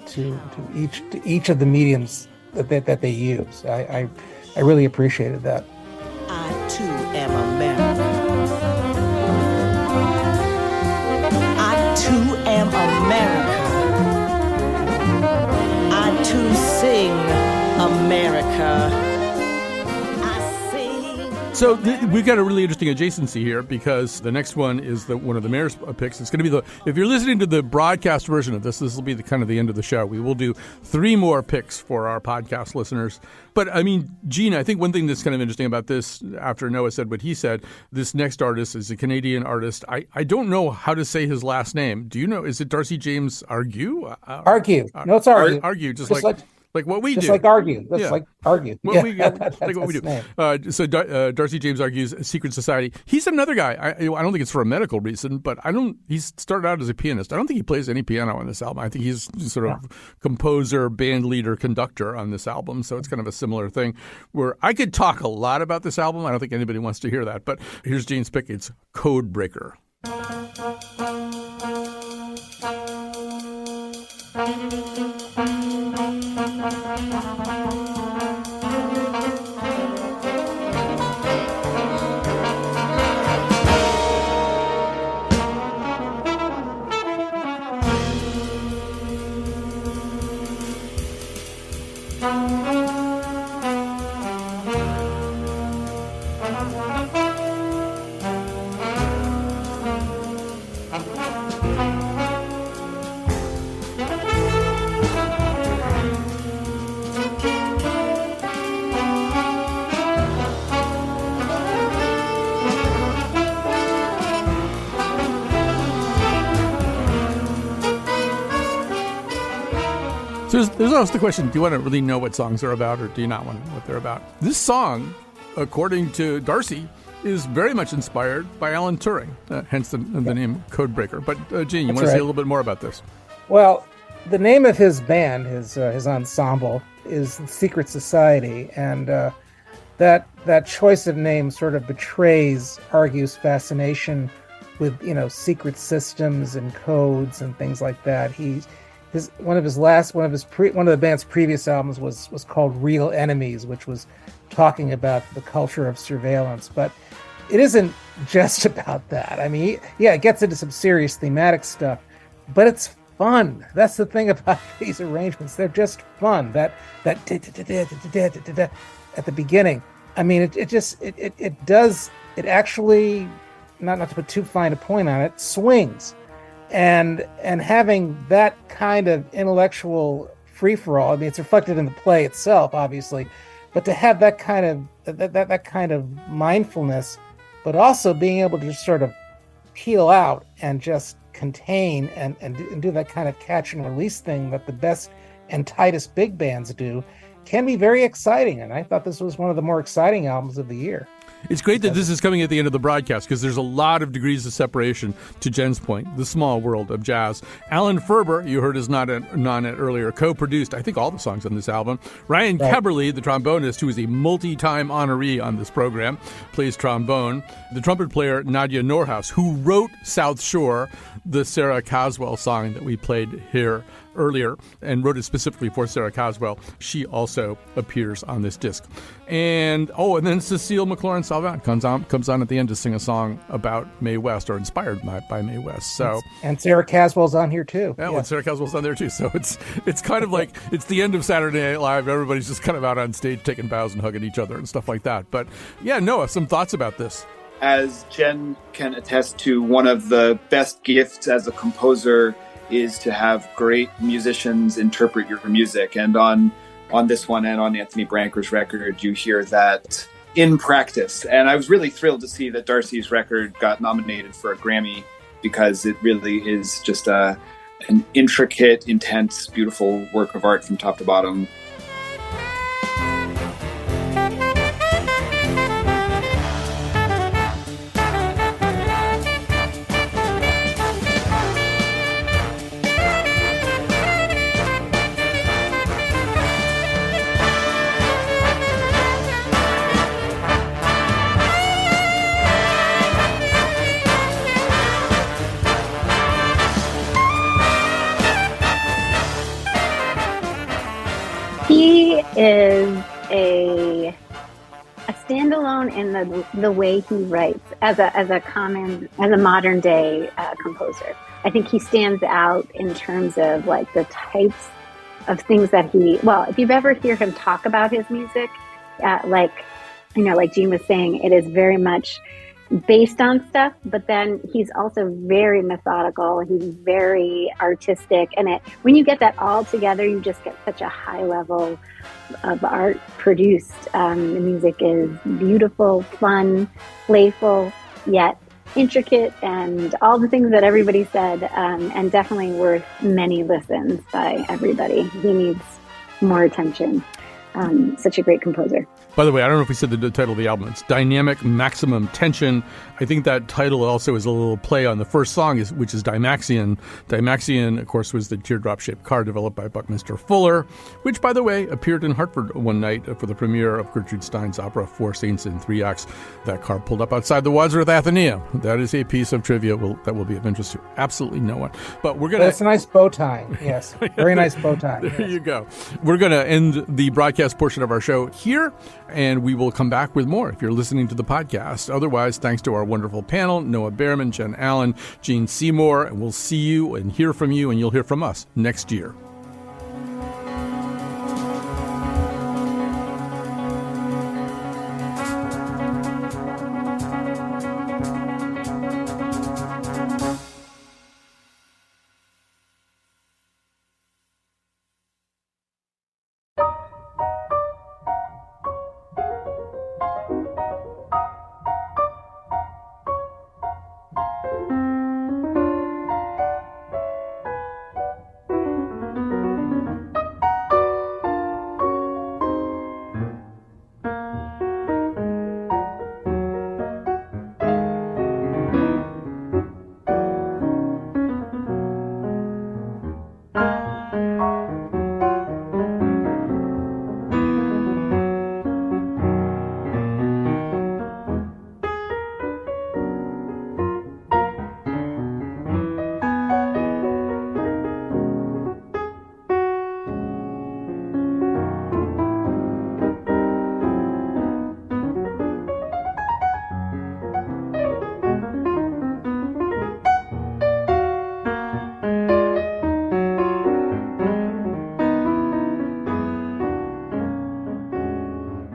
each of the mediums that they use. I really appreciated that. I too am America. I too am America. I too sing America. So we've got a really interesting adjacency here because the next one is one of the mayor's picks. It's going to be if you're listening to the broadcast version of this will be the kind of the end of the show. We will do 3 more picks for our podcast listeners. But I mean, Gene, I think one thing that's kind of interesting about this, after Noah said what he said, this next artist is a Canadian artist. I don't know how to say his last name. Do you know? Is it Darcy James Argue? Argue. No, it's Argue. Argue, just like what we do. Just like Argue. That's like Argue. Like what we do. So Darcy James Argue's Secret Society. He's another guy. I don't think it's for a medical reason, but he started out as a pianist. I don't think he plays any piano on this album. I think he's sort of composer, band leader, conductor on this album. So it's kind of a similar thing where I could talk a lot about this album. I don't think anybody wants to hear that. But here's Gene's pick. It's Code Breaker. So there's also the question, do you want to really know what songs are about or do you not want to know what they're about? This song, according to Darcy, is very much inspired by Alan Turing, hence the name Codebreaker. But Gene, you want to say a little bit more about this? Well, the name of his band, his ensemble, is Secret Society, and that choice of name sort of betrays Argue's fascination with secret systems and codes and things like that. One of the band's previous albums was called Real Enemies, which was talking about the culture of surveillance. But it isn't just about that. I mean, it gets into some serious thematic stuff, but it's fun. That's the thing about these arrangements. They're just fun. That at the beginning. I mean, it actually, not to put too fine a point on it, swings. And having that kind of intellectual free-for-all, I mean, it's reflected in the play itself, obviously, but to have that kind of mindfulness, but also being able to just sort of peel out and just contain and do that kind of catch and release thing that the best and tightest big bands do, can be very exciting. And I thought this was one of the more exciting albums of the year. It's great that this is coming at the end of the broadcast because there's a lot of degrees of separation, to Jen's point, the small world of jazz. Alan Ferber, you heard his nonet earlier, co-produced, I think, all the songs on this album. Ryan Keberle, the trombonist, who is a multi-time honoree on this program, plays trombone. The trumpet player, Nadia Norhaus, who wrote South Shore, the Sarah Caswell song that we played here earlier, and wrote it specifically for Sarah Caswell. She also appears on this disc. And then Cecile McLaurin-Salvant comes on at the end to sing a song about Mae West, or inspired by Mae West. So, and Sarah Caswell's on here too. Yeah, well, Sarah Caswell's on there too. So it's kind of like it's the end of Saturday Night Live. Everybody's just kind of out on stage taking bows and hugging each other and stuff like that. But yeah, Noah, some thoughts about this? As Jen can attest to, one of the best gifts as a composer is to have great musicians interpret your music. And on this one and on Anthony Branker's record, you hear that in practice. And I was really thrilled to see that Darcy's record got nominated for a Grammy, because it really is just an intricate, intense, beautiful work of art from top to bottom. He is a standalone in the way he writes as a modern day composer. I think he stands out in terms of like the types of things that if you've ever heard him talk about his music, like like Gene was saying, it is very much based on stuff, but then he's also very methodical. He's very artistic. And when you get that all together, you just get such a high level of art produced. The music is beautiful, fun, playful, yet intricate, and all the things that everybody said, and definitely worth many listens by everybody. He needs more attention. Such a great composer. By the way, I don't know if we said the title of the album. It's Dynamic Maximum Tension. I think that title also is a little play on the first song, which is Dymaxion. Dymaxion, of course, was the teardrop-shaped car developed by Buckminster Fuller, which, by the way, appeared in Hartford one night for the premiere of Gertrude Stein's opera Four Saints in Three Acts. That car pulled up outside the Wadsworth Athenaeum. That is a piece of trivia that will be of interest to absolutely no one. But we're going to... That's a nice bow tie. Yes. Very nice bow tie. There you go. We're going to end the broadcast portion of our show here, and we will come back with more if you're listening to the podcast. Otherwise, thanks to our wonderful panel, Noah Behrman, Jen Allen, Gene Seymour, and we'll see you and hear from you, and you'll hear from us next year.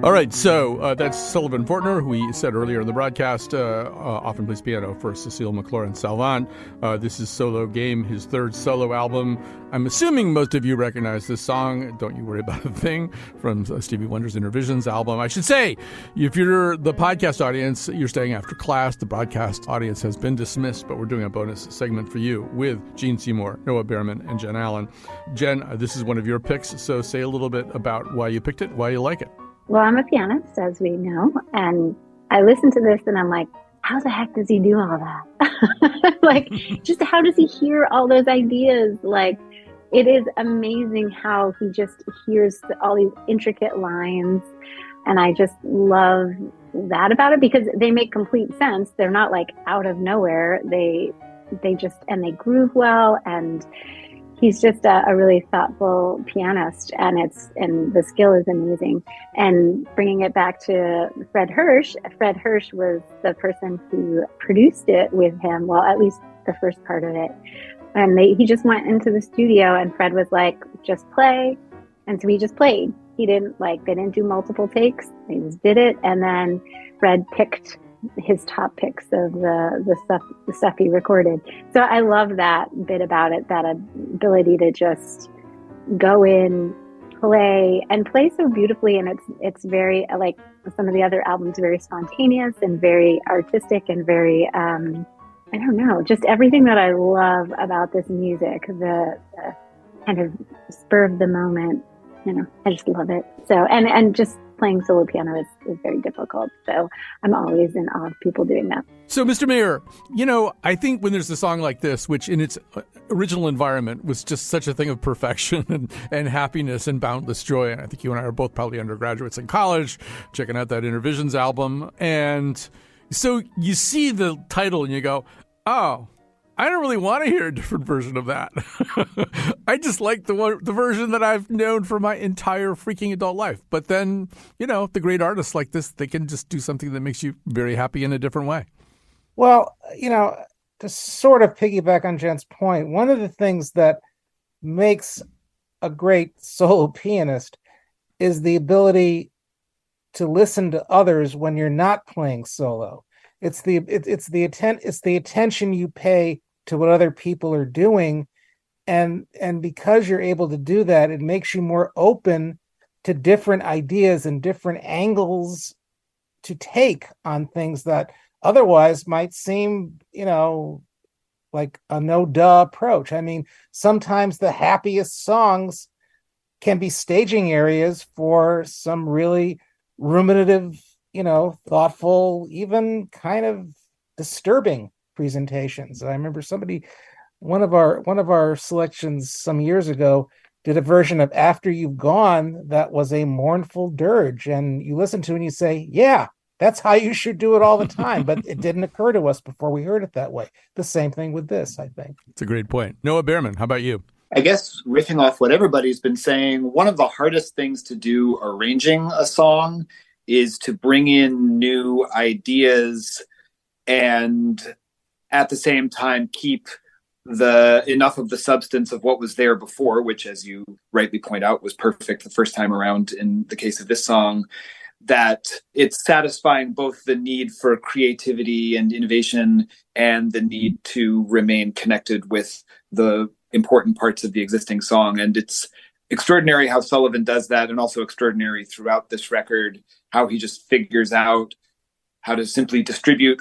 All right, so that's Sullivan Fortner, who we said earlier in the broadcast, often plays piano for Cecile McLaurin-Salvant. This is Solo Game, his third solo album. I'm assuming most of you recognize this song, Don't You Worry About a Thing, from Stevie Wonder's Intervisions album. I should say, if you're the podcast audience, you're staying after class. The broadcast audience has been dismissed, but we're doing a bonus segment for you with Gene Seymour, Noah Behrman, and Jen Allen. Jen, this is one of your picks, so say a little bit about why you picked it, why you like it. Well, I'm a pianist, as we know, and I listen to this and I'm like, how the heck does he do all that? Like, just how does he hear all those ideas? Like, it is amazing how he just hears all these intricate lines. And I just love that about it because they make complete sense. They're not like out of nowhere. They groove well, and he's just a really thoughtful pianist, and the skill is amazing. And bringing it back to Fred Hirsch was the person who produced it with him. Well, at least the first part of it. And he just went into the studio, and Fred was like, "Just play," and so he just played. They didn't do multiple takes. They just did it, and then Fred picked his top picks of the stuff he recorded. So I love that bit about it, that ability to just go in, play so beautifully. And it's very, like some of the other albums, very spontaneous and very artistic and very, I don't know, just everything that I love about this music, the kind of spur of the moment, I just love it. So, and just playing solo piano is very difficult. So I'm always in awe of people doing that. So, Mr. Mayer, I think when there's a song like this, which in its original environment was just such a thing of perfection and happiness and boundless joy, and I think you and I are both probably undergraduates in college, checking out that Intervisions album. And so you see the title and you go, oh, I don't really want to hear a different version of that. I just like the version that I've known for my entire freaking adult life. But then, the great artists like this, they can just do something that makes you very happy in a different way. Well, to sort of piggyback on Jen's point, one of the things that makes a great solo pianist is the ability to listen to others when you're not playing solo. It's the attention you pay to what other people are doing, and because you're able to do that, it makes you more open to different ideas and different angles to take on things that otherwise might seem, like a no-duh approach. I mean, sometimes the happiest songs can be staging areas for some really ruminative, thoughtful, even kind of disturbing presentations. I remember one of our selections some years ago did a version of After You've Gone that was a mournful dirge, and you listen to it and you say, yeah, that's how you should do it all the time. But it didn't occur to us before we heard it that way. The same thing with this, I think. It's a great point. Noah Behrman, how about you? I guess riffing off what everybody's been saying, one of the hardest things to do arranging a song is to bring in new ideas and at the same time keep enough of the substance of what was there before, which, as you rightly point out, was perfect the first time around in the case of this song, that it's satisfying both the need for creativity and innovation and the need to remain connected with the important parts of the existing song. And it's extraordinary how Sullivan does that, and also extraordinary throughout this record, how he just figures out how to simply distribute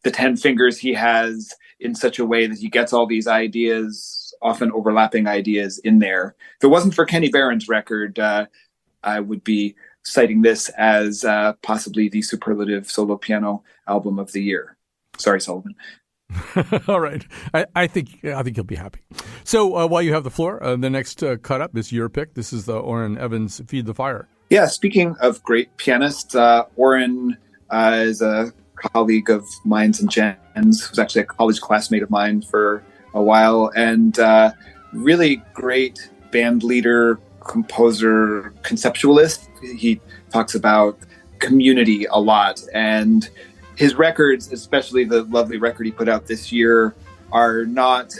the 10 fingers he has in such a way that he gets all these ideas, often overlapping ideas, in there. If it wasn't for Kenny Barron's record, I would be citing this as possibly the superlative solo piano album of the year. Sorry, Sullivan. All right. I think you'll be happy. So while you have the floor, the next cut up is your pick. This is the Orrin Evans Feed the Fire. Yeah, speaking of great pianists, Orrin is a colleague of mine and Jen's, who's actually a college classmate of mine for a while, and really great band leader, composer, conceptualist. He talks about community a lot, and his records, especially the lovely record he put out this year, are not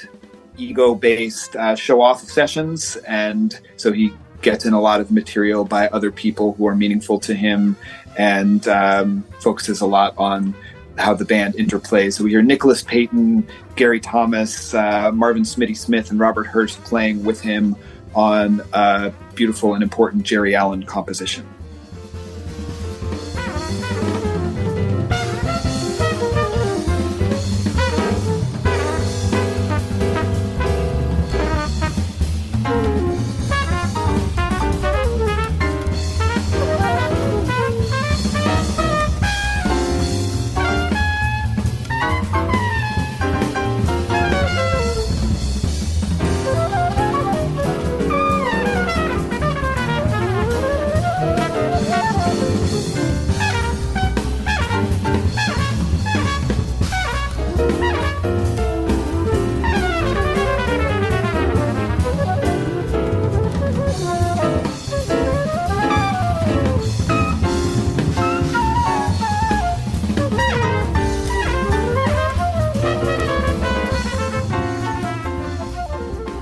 ego-based show-off sessions, and so he gets in a lot of material by other people who are meaningful to him, and focuses a lot on how the band interplays. So we hear Nicholas Payton, Gary Thomas, Marvin Smitty Smith, and Robert Hurst playing with him on a beautiful and important Jerry Allen composition.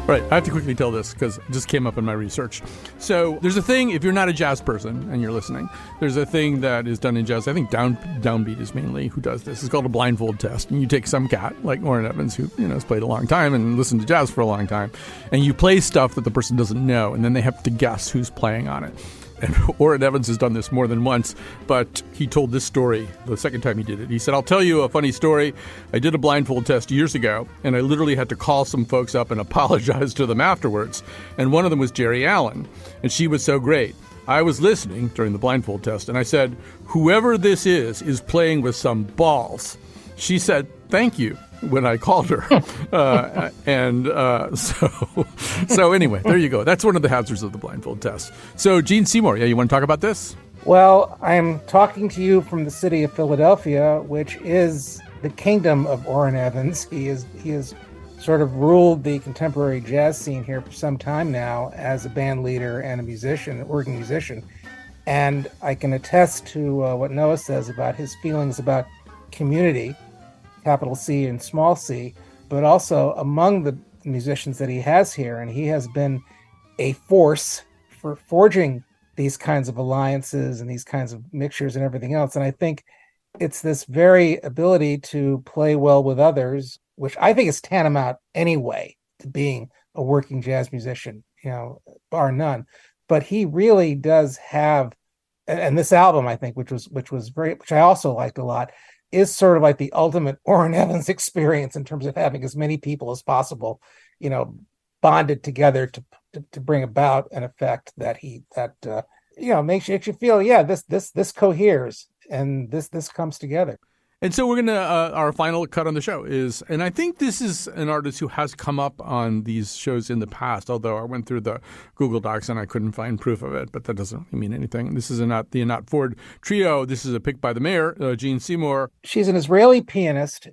Right, I have to quickly tell this because it just came up in my research. So there's a thing, if you're not a jazz person and you're listening, there's a thing that is done in jazz. I think Downbeat is mainly who does this. It's called a blindfold test. And you take some cat, like Orrin Evans, who has played a long time and listened to jazz for a long time, and you play stuff that the person doesn't know, and then they have to guess who's playing on it. And Orrin Evans has done this more than once, but he told this story the second time he did it. He said, I'll tell you a funny story. I did a blindfold test years ago, and I literally had to call some folks up and apologize to them afterwards. And one of them was Jerry Allen, and she was so great. I was listening during the blindfold test, and I said, whoever this is playing with some balls. She said, thank you, when I called her. So anyway, there you go. That's one of the hazards of the blindfold test. So Gene Seymour, you want to talk about this? Well, I'm talking to you from the city of Philadelphia, which is the kingdom of Orrin Evans. He has sort of ruled the contemporary jazz scene here for some time now as a band leader and a musician, an working musician. And I can attest to what Noah says about his feelings about community, capital C and small c, but also among the musicians that he has here. And he has been a force for forging these kinds of alliances and these kinds of mixtures and everything else. And I think it's this very ability to play well with others, which I think is tantamount anyway to being a working jazz musician, bar none. But he really does have, and this album, I think, which was great, which I also liked a lot, is sort of like the ultimate Orrin Evans experience in terms of having as many people as possible, bonded together to bring about an effect that makes you feel, this coheres and this comes together. And so we're going to, our final cut on the show is, and I think this is an artist who has come up on these shows in the past, although I went through the Google Docs and I couldn't find proof of it, but that doesn't really mean anything. This is the Anat Ford Trio. This is a pick by the mayor, Jean Seymour. She's an Israeli pianist,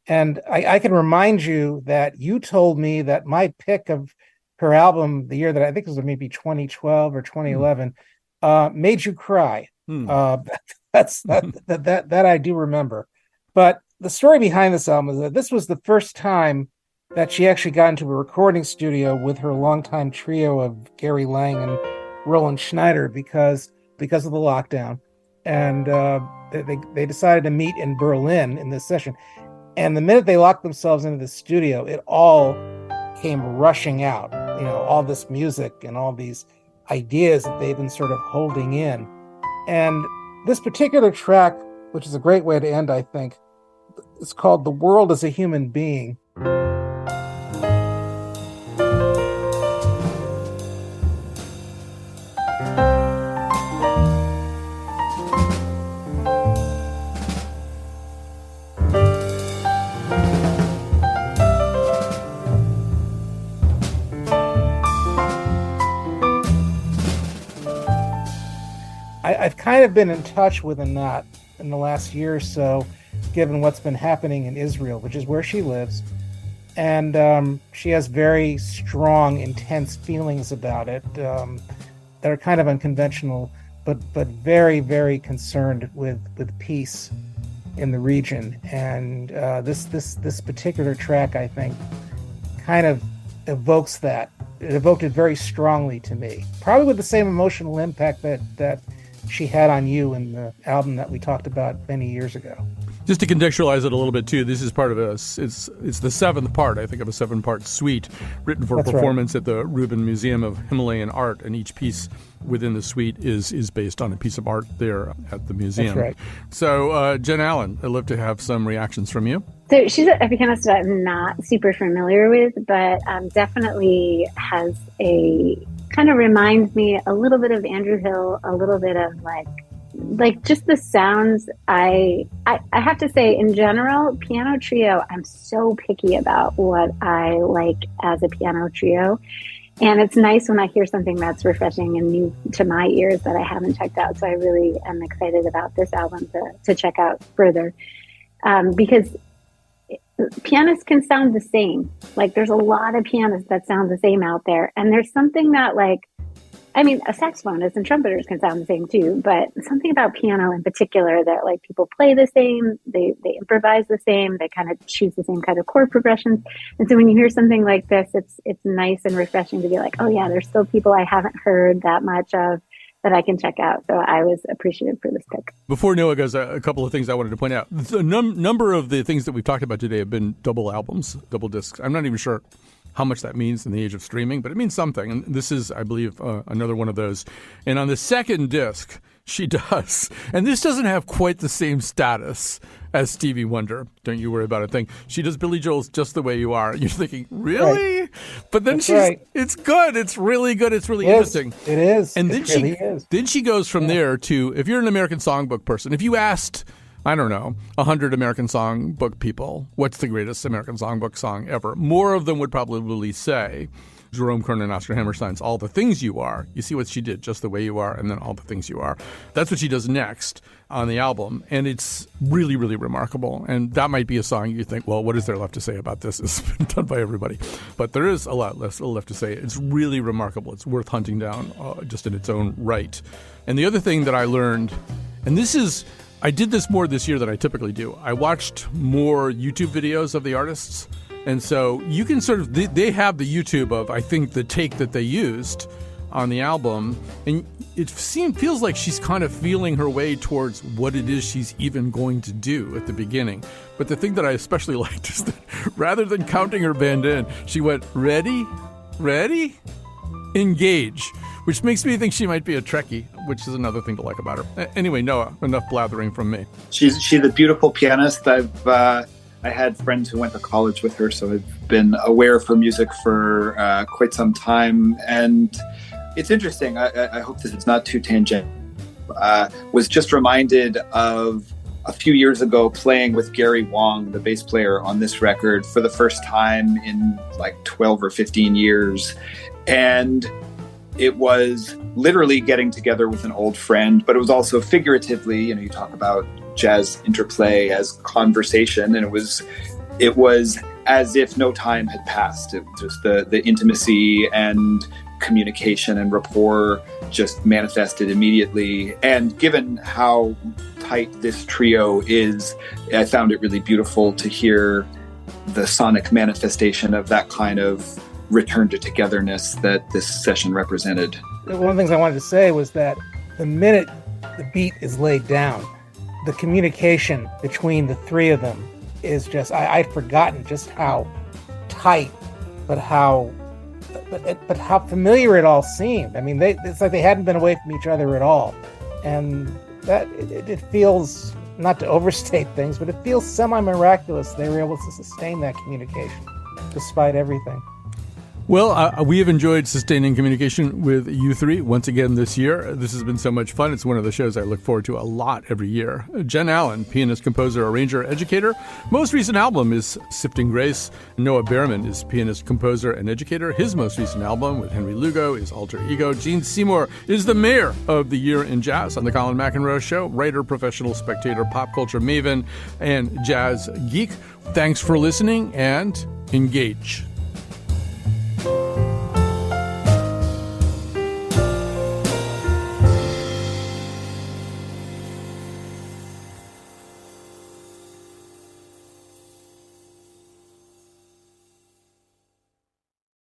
and I can remind you that you told me that my pick of her album, the year that I think it was maybe 2012 or 2011, made you cry. That I do remember. But the story behind this album is that this was the first time that she actually got into a recording studio with her longtime trio of Gary Lang and Roland Schneider because of the lockdown. And they decided to meet in Berlin in this session. And the minute they locked themselves into the studio, it all came rushing out, all this music and all these ideas that they've been sort of holding in. And this particular track, which is a great way to end, I think, it's called The World as a Human Being. I've kind of been in touch with Anat in the last year or so, given what's been happening in Israel, which is where she lives. And she has very strong, intense feelings about it that are kind of unconventional, but very, very concerned with peace in the region. And this particular track, I think, kind of evokes that. It evoked it very strongly to me, probably with the same emotional impact that she had on you in the album that we talked about many years ago. Just to contextualize it a little bit too, this is part of it's the seventh part, I think, of a 7-part suite written for performance at the Rubin Museum of Himalayan Art, and each piece within the suite is based on a piece of art there at the museum. That's right. So, Jen Allen, I'd love to have some reactions from you. So she's a pianist that I'm not super familiar with, but definitely has kind of reminds me a little bit of Andrew Hill, a little bit of like just the sounds. I have to say, in general, piano trio, I'm so picky about what I like as a piano trio. And it's nice when I hear something that's refreshing and new to my ears that I haven't checked out. So I really am excited about this album to check out further, because pianists can sound the same. Like, there's a lot of pianists that sound the same out there. And there's something that, a saxophonists and trumpeters can sound the same too, but something about piano in particular that people play the same, they improvise the same, they kind of choose the same kind of chord progressions. And so when you hear something like this, it's nice and refreshing to be like, oh yeah, there's still people I haven't heard that much of that I can check out. So I was appreciative for this pick. Before Noah goes, a couple of things I wanted to point out. The number of the things that we've talked about today have been double albums, double discs. I'm not even sure how much that means in the age of streaming, but it means something. And this is, I believe, another one of those. And on the second disc, she does. And this doesn't have quite the same status as Stevie Wonder. Don't you worry about a thing. She does Billy Joel's Just the Way You Are. And you're thinking, really? Right. But then it's good. It's really good. It's really interesting. It is. And then she goes from there to, if you're an American songbook person, if you asked, I don't know, 100 American songbook people, what's the greatest American songbook song ever? More of them would probably say Jerome Kern and Oscar Hammerstein's All the Things You Are. You see what she did, Just the Way You Are, and then All the Things You Are. That's what she does next on the album, and it's really, really remarkable. And that might be a song you think, well, what is there left to say about this? It's been done by everybody. But there is a lot left to say. It's really remarkable. It's worth hunting down just in its own right. And the other thing that I learned, and I did this more this year than I typically do. I watched more YouTube videos of the artists. And so you can they have the YouTube of, I think, the take that they used on the album, and it feels like she's kind of feeling her way towards what it is she's even going to do at the beginning. But the thing that I especially liked is that rather than counting her band in, she went, ready, engage, which makes me think she might be a Trekkie, which is another thing to like about her. Anyway, Noah, enough blathering from me. She's a beautiful pianist. I had friends who went to college with her, so I've been aware of her music for quite some time. And it's interesting. I hope this is not too tangent. Was just reminded of a few years ago playing with Gary Wong, the bass player on this record, for the first time in like 12 or 15 years. And it was literally getting together with an old friend, but it was also figuratively, you talk about jazz interplay as conversation, and it was as if no time had passed. It was just the intimacy and communication and rapport just manifested immediately. And given how tight this trio is, I found it really beautiful to hear the sonic manifestation of that kind of return to togetherness that this session represented. One of the things I wanted to say was that the minute the beat is laid down, the communication between the three of them is just, I'd forgotten just how tight, but how familiar it all seemed. I mean, it's like they hadn't been away from each other at all. And that it feels, not to overstate things, but it feels semi-miraculous they were able to sustain that communication despite everything. Well, we have enjoyed sustaining communication with you three once again this year. This has been so much fun. It's one of the shows I look forward to a lot every year. Jen Allen, pianist, composer, arranger, educator. Most recent album is Sifting Grace. Noah Behrman is pianist, composer, and educator. His most recent album with Henry Lugo is Alter Ego. Gene Seymour is the mayor of the Year in Jazz on the Colin McEnroe Show. Writer, professional spectator, pop culture maven, and jazz geek. Thanks for listening, and engage.